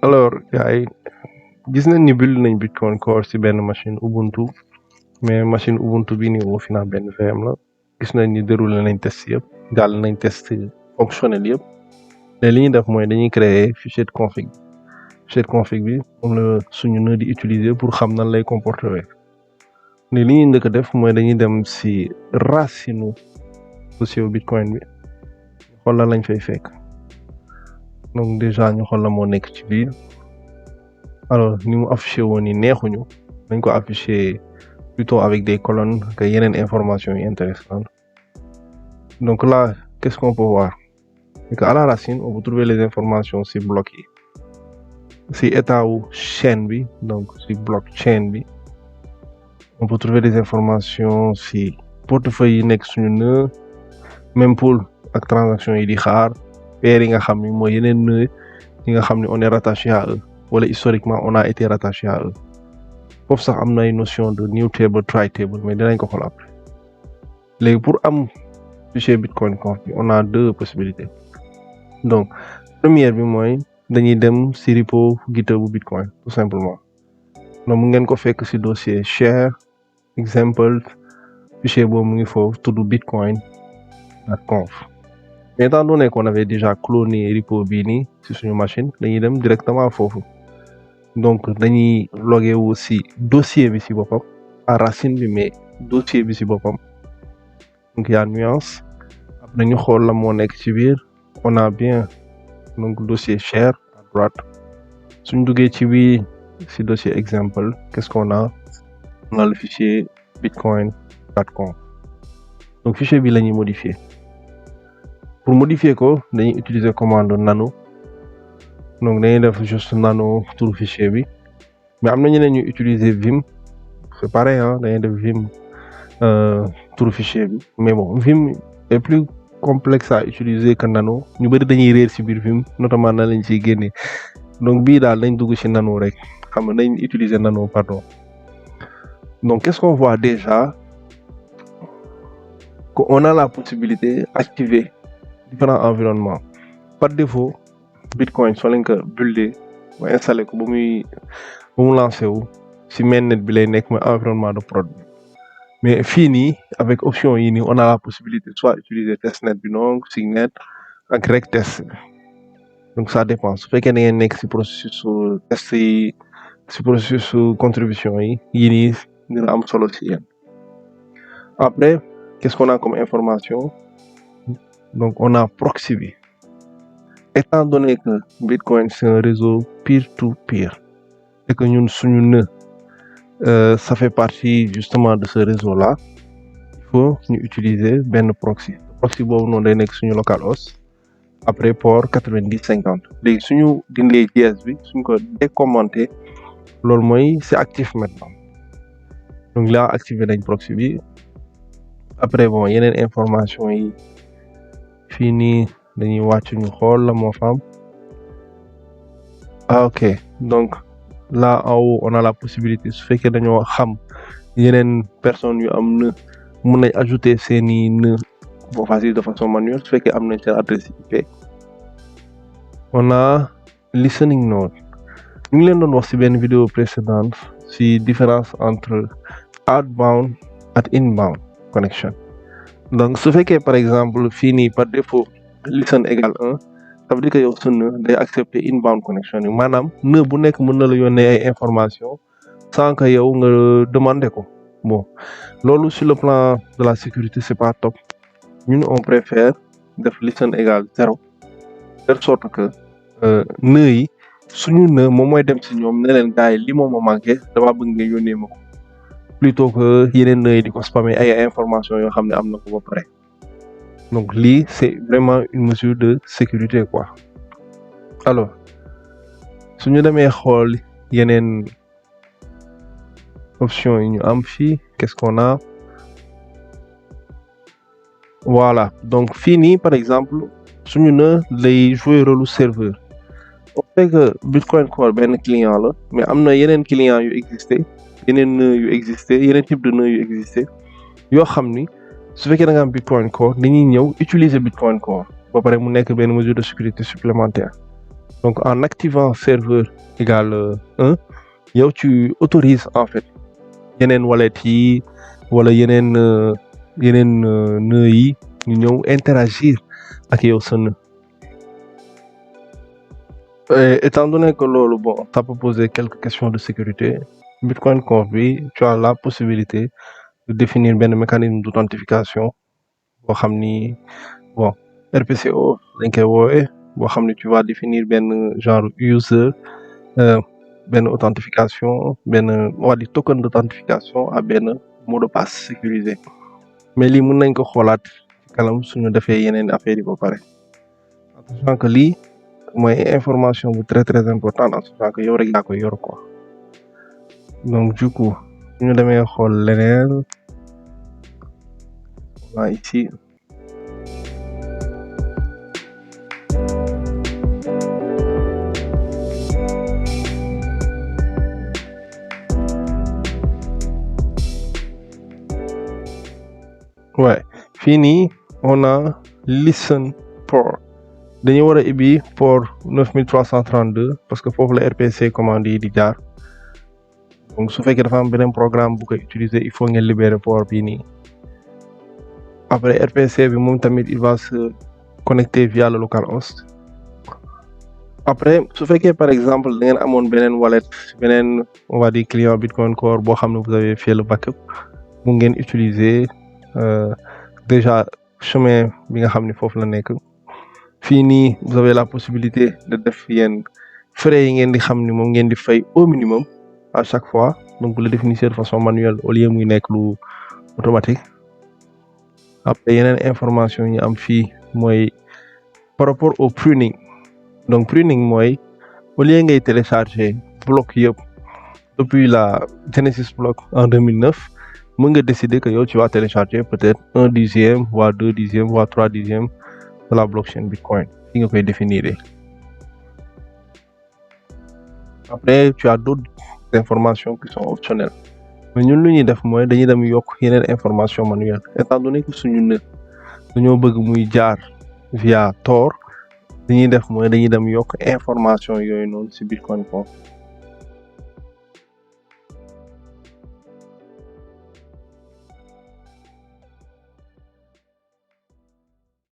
Alors gars yi gis nañ ni build nañ Bitcoin Core ci benn machine Ubuntu mais machine Ubuntu bi nii au final benn VM la gis nañ ni déroulé nañ test yëpp jàll nañ test fonctionnel yëpp mais li ñuy def mooy dañuy créer fichier de config bi moom la suñu nœud di utiliser pour xam nan lay comporter ni li ñuy njëkk a def mooy dañuy dem ci racine dossier Bitcoin bi xool lan lañ fay fekk donc déjà ñu xool la moo nekk ci biir. Alors ni mu affiché woon ni neexuñu dañ ko affiché plutôt avec des colonnes que yeneen informations yi intéressantes. Donc là qu'est-ce qu'on peut voir c'est que à la racine on peut trouver les informations ci bloc yi ci état wu chaîne bi donc ci blockchain bi on peut trouver des informations ci portefeuille yi nekk suñu nœud même pool ak transaction yi di xaar paire yi nga xam ni mooy yeneen nœud yi nga xam ni on est rattaché à eux wala historiquement on a été rattaché à eux foofu sax am na ay notion de new table try table mais dinañ ko xool après léegi pour am fichier bitcoin.conf bi on a deux possibilités donc première bi mooy dañuy dem ci repo GitHub bu bitcoin tout simplement donc mu ngeen ko fekk ci dossier share example fichier boobu mu ngi foofu tudd bitcoin.conf mais étant donné qu'on avait déjà cloné repo bii nii ci suñu machine dañuy dem directement foofu donc dañuy logué wu ci dossier bi ci boppam à racine bi mais dossier bi ci boppam donc y a nuance après ñu xool la moo nekk ci biir on a bien donc dossier share à droite suñ duggee ci biir ci dossier exemple qu'est-ce qu'on a on a le fichier bitcoin.conf donc fichier bi la ñuy modifier pour modifier ko dañuy utiliser commande nano donc dañuy def juste nano tour fichier bi mais am na ñeneen ñu utiliser vim c'est pareil dañuy def vim tour fichier bi mais bon vim est plus complexe à utiliser que nano ñu bëri dañuy réer ci biir vim notamment na lañ ciy génne donc bii daal dañ dugg ci nano rek xam nga dañ utiliser nano pardon donc qu'est-ce qu'on voit déjà qu'on a la possibilité d'activer différents environnements par défaut Bitcoin soo leen ko buildé ba installé ko ba mu lancé wu ci mainnet bi lay nekk mooy environnement de prod mais fii nii avec option yi nii on a la possibilité soit utiliser testnet bi donc signet ak rek test donc ça dépend su fekkee da ngeen nekk ci processus test yi ci processus contribution yi yii nii dina am solo ci yéen. Après qu'est-ce qu'on a comme information donc on a proxy bi étant donné que Bitcoin c'est un réseau peer-to-peer et que ñun suñu nœud ça fait partie justement de ce réseau-là il faut ñu utiliser benn proxy boobu noonu day nekk suñu localhost après port 9050 léegi suñu dindee JS bi suñ ko décommenté loolu mooy c'est actif maintenant donc là activé nañ proxy bi après bon yeneen information yi fii nii dañuy wàcc ñu xool la moo fa am ok donc là en haut on a la possibilité su fekkee dañoo xam yeneen personnes yu am nœud mën nañ ajouter seeni nœud facile de façon manuelle su fekkee am nañ seen adresse IP on a listening node ñu ngi leen doon wax ci benn vidéo précédente ci différence entre outbound ak inbound connection donc su fekkee par exemple fii nii par défaut listen égale 1 ça veut dire que yow sa nœud day accepter inbound connection yi maanaam nœud bu nekk mën na la yónnee ay information sans que yow nga demander ko bon loolu sur le plan de la sécurité c'est pas top ñun on préfère def listen égale 0 de sorte que nœud yi suñu nœud moom mooy dem ci ñoom ne leen gars yi li moom ma manqué dama bëgg nga yónnee ma ko plutôt que yeneen nœud yi di ko spammer ay information yoo xam ne am na ko ba pare donc lii c'est vraiment une mesure de sécurité quoi alors suñu demee xool yeneen option yi ñu am fii qu'est-ce qu'on a voilà donc fii nii par exemple suñu nœud lay jouer rôle serveur on sait que Bitcoin Core benn client la mais am na yeneen client yu existé yeneen nœud yu existé yeneen type de nœud yu existé yoo xam ni su fekkee da nga am Bitcoin Core dañuy ñëw utiliser Bitcoin Core ba pare mu nekk benn mesure de sécurité supplémentaire Donc en activant serveur égale 1 yow tu autorises en fait yeneen wallet yi wala yeneen nœud yi ñu ñëw interagir ak yow sa nœud. Étant donné que loolu bon ça peut poser quelques questions de sécurité, bitcoin.conf bi tu as la possibilité de définir benn mécanisme d'authentification boo xam ni bon RPCO lañ koy woowee boo xam ni tu vas définir benn genre user benn authentification benn on va dire token d'authentification à benn mot de passe sécurisé mais lii mën nañ ko xoolaat ci kanam suñu defee yeneen affaires yi ba pare en sachant que lii mooy information bu très très importante en sachant que yow rek yaa koy yor quoi. Donc du coup suñu demee xool leneen waa ici ouais fii nii on a listen port dañu war a ibbi port 9332 parce que foofu la RPC commande yi di jaar donc su fekkee dafa am beneen programme bu koy utiliser il faut ngeen libérer port bii nii après RPC bi moom tamit il va se connecter via le localhost. Après su fekkee par exemple da ngeen amoon beneen wallet beneen on va dire client Bitcoin Core boo xam ne vous avez fait le backup mu ngeen utiliser déjà chemin bi nga xam ne foofu la nekk fii nii vous avez la possibilité de def yenn frais yi ngeen di xam ni moom ngeen di fay au minimum à chaque fois donc vous le définissez de façon manuelle au lieu muy nekk lu automatique. Après yeneen information yi am fii mooy par rapport au pruning. Donc pruning mooy au lieu ngay télécharger bloc yëpp depuis la Genesis block en 2009 mën nga décider que yow tu vas télécharger peut-être 1/10 voire 2/10 voire 3/10 de la blockchain Bitcoin fi nga koy définir. Après tu as d'autres informations qui sont optionnelles mais ñun lu ñuy def mooy dañuy dem yokk yeneen information manuelle étant donné que suñu nœud dañoo bëgg muy jaar via Tor dañuy def mooy dañuy dem yokk information yooyu noonu ci Bitcoin.conf